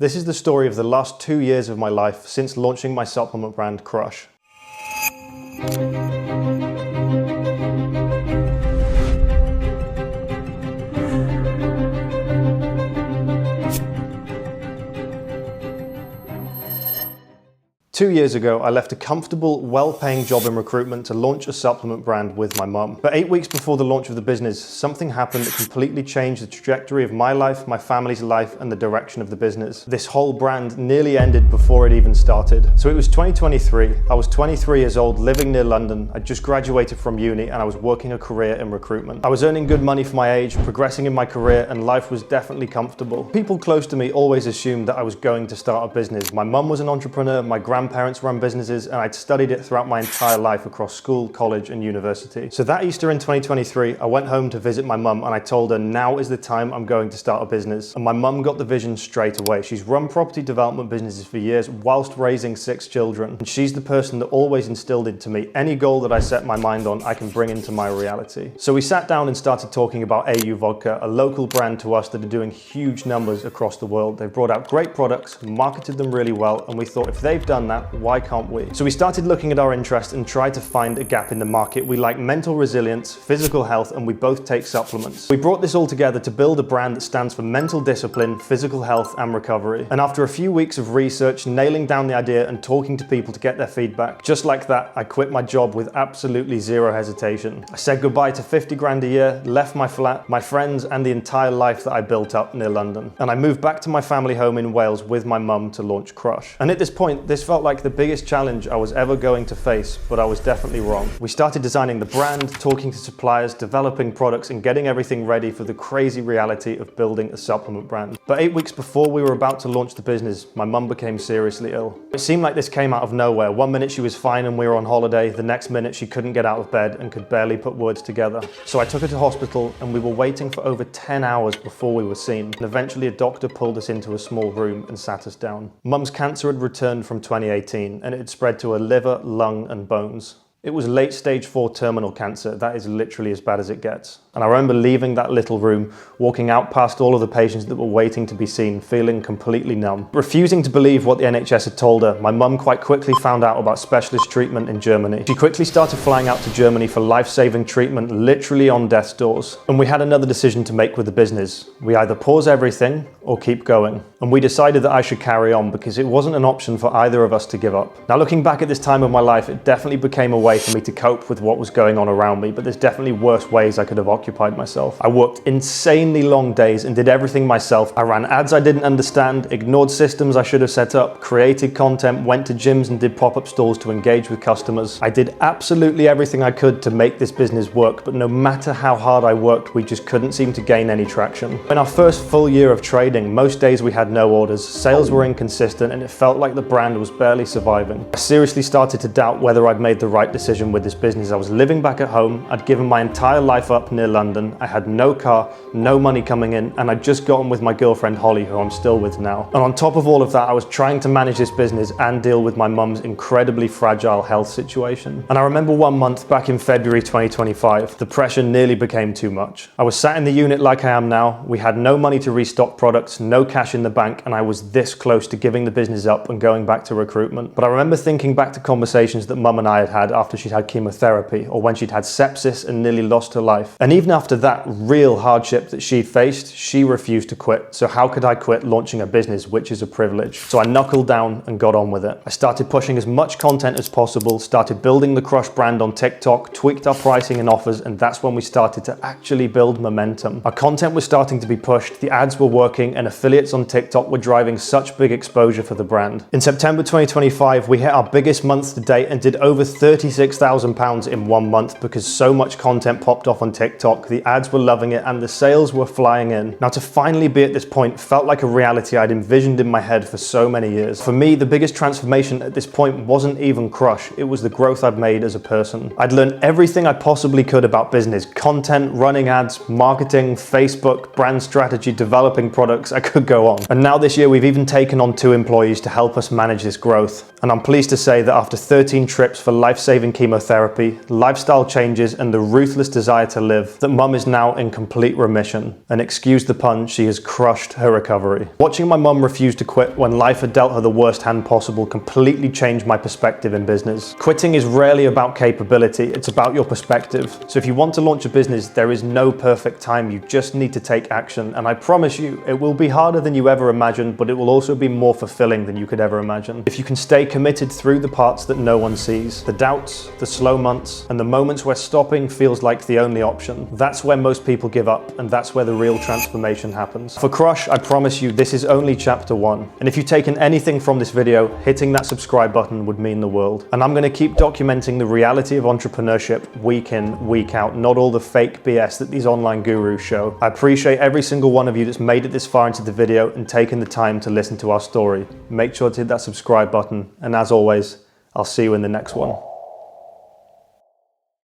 This is the story of the last 2 years of my life since launching my supplement brand, Crush. 2 years ago, I left a comfortable, well-paying job in recruitment to launch a supplement brand with my mum. But 8 weeks before the launch of the business, something happened that completely changed the trajectory of my life, my family's life, and the direction of the business. This whole brand nearly ended before it even started. So it was 2023, I was 23 years old, living near London. I just graduated from uni and I was working a career in recruitment. I was earning good money for my age, progressing in my career, and life was definitely comfortable. People close to me always assumed that I was going to start a business. My mum was an entrepreneur, my grandparents run businesses, and I'd studied it throughout my entire life across school, college, and university. So that Easter in 2023, I went home to visit my mum and I told her now is the time I'm going to start a business. And my mum got the vision straight away. She's run property development businesses for years whilst raising 6 children. And she's the person that always instilled into me any goal that I set my mind on, I can bring into my reality. So we sat down and started talking about AU Vodka, a local brand to us that are doing huge numbers across the world. They've brought out great products, marketed them really well, and we thought if they've done that, why can't we? So we started looking at our interest and tried to find a gap in the market. We like mental resilience, physical health, and we both take supplements. We brought this all together to build a brand that stands for mental discipline, physical health, and recovery. And after a few weeks of research, nailing down the idea and talking to people to get their feedback, just like that, I quit my job with absolutely zero hesitation. I said goodbye to 50 grand a year, left my flat, my friends, and the entire life that I built up near London. And I moved back to my family home in Wales with my mum to launch Crush. And at this point, this felt like the biggest challenge I was ever going to face, but I was definitely wrong. We started designing the brand, talking to suppliers, developing products, and getting everything ready for the crazy reality of building a supplement brand. But 8 weeks before we were about to launch the business, my mum became seriously ill. It seemed like this came out of nowhere. One minute she was fine and we were on holiday, the next minute she couldn't get out of bed and could barely put words together. So I took her to hospital and we were waiting for over 10 hours before we were seen. And eventually a doctor pulled us into a small room and sat us down. Mum's cancer had returned from 2018 and it had spread to her liver, lung, and bones. It was late stage 4 terminal cancer. That is literally as bad as it gets. And I remember leaving that little room, walking out past all of the patients that were waiting to be seen, feeling completely numb. Refusing to believe what the NHS had told her, my mum quite quickly found out about specialist treatment in Germany. She quickly started flying out to Germany for life-saving treatment, literally on death's doors. And we had another decision to make with the business. We either pause everything or keep going. And we decided that I should carry on because it wasn't an option for either of us to give up. Now looking back at this time of my life, it definitely became a way for me to cope with what was going on around me, but there's definitely worse ways I could have occupied myself. I worked insanely long days and did everything myself. I ran ads I didn't understand, ignored systems I should have set up, created content, went to gyms and did pop-up stores to engage with customers. I did absolutely everything I could to make this business work, but no matter how hard I worked, we just couldn't seem to gain any traction. In our first full year of trading, most days we had no orders, sales were inconsistent, and it felt like the brand was barely surviving. I seriously started to doubt whether I'd made the right decision with this business. I was living back at home, I'd given my entire life up near London, I had no car, no money coming in, and I'd just gotten with my girlfriend Holly, who I'm still with now. And on top of all of that, I was trying to manage this business and deal with my mum's incredibly fragile health situation. And I remember one month back in February 2025, the pressure nearly became too much. I was sat in the unit like I am now, we had no money to restock products, no cash in the bank, and I was this close to giving the business up and going back to recruitment. But I remember thinking back to conversations that mum and I had had after she'd had chemotherapy or when she'd had sepsis and nearly lost her life. And even after that real hardship that she'd faced, she refused to quit. So how could I quit launching a business, which is a privilege? So I knuckled down and got on with it. I started pushing as much content as possible, started building the Crush brand on TikTok, tweaked our pricing and offers, and that's when we started to actually build momentum. Our content was starting to be pushed, the ads were working, and affiliates on TikTok were driving such big exposure for the brand. In September 2025, we hit our biggest month to date and did over £36,000 in 1 month because so much content popped off on TikTok, the ads were loving it, and the sales were flying in. Now to finally be at this point felt like a reality I'd envisioned in my head for so many years. For me, the biggest transformation at this point wasn't even Crush, it was the growth I'd made as a person. I'd learned everything I possibly could about business, content, running ads, marketing, Facebook, brand strategy, developing products, I could go on. And now this year we've even taken on 2 employees to help us manage this growth. And I'm pleased to say that after 13 trips for life-saving chemotherapy, lifestyle changes, and the ruthless desire to live, that mum is now in complete remission, and excuse the pun, she has crushed her recovery. Watching my mum refuse to quit when life had dealt her the worst hand possible completely changed my perspective in business. Quitting is rarely about capability, it's about your perspective. So if you want to launch a business, there is no perfect time, you just need to take action, and I promise you, it will be harder than you ever imagined, but it will also be more fulfilling than you could ever imagine. If you can stay committed through the parts that no one sees, the doubts, the slow months, and the moments where stopping feels like the only option, that's where most people give up, and that's where the real transformation happens. For Crush, I promise you, this is only chapter 1. And if you've taken anything from this video, hitting that subscribe button would mean the world. And I'm gonna keep documenting the reality of entrepreneurship week in, week out, not all the fake BS that these online gurus show. I appreciate every single one of you that's made it this far into the video and taken the time to listen to our story. Make sure to hit that subscribe button, and as always, I'll see you in the next one.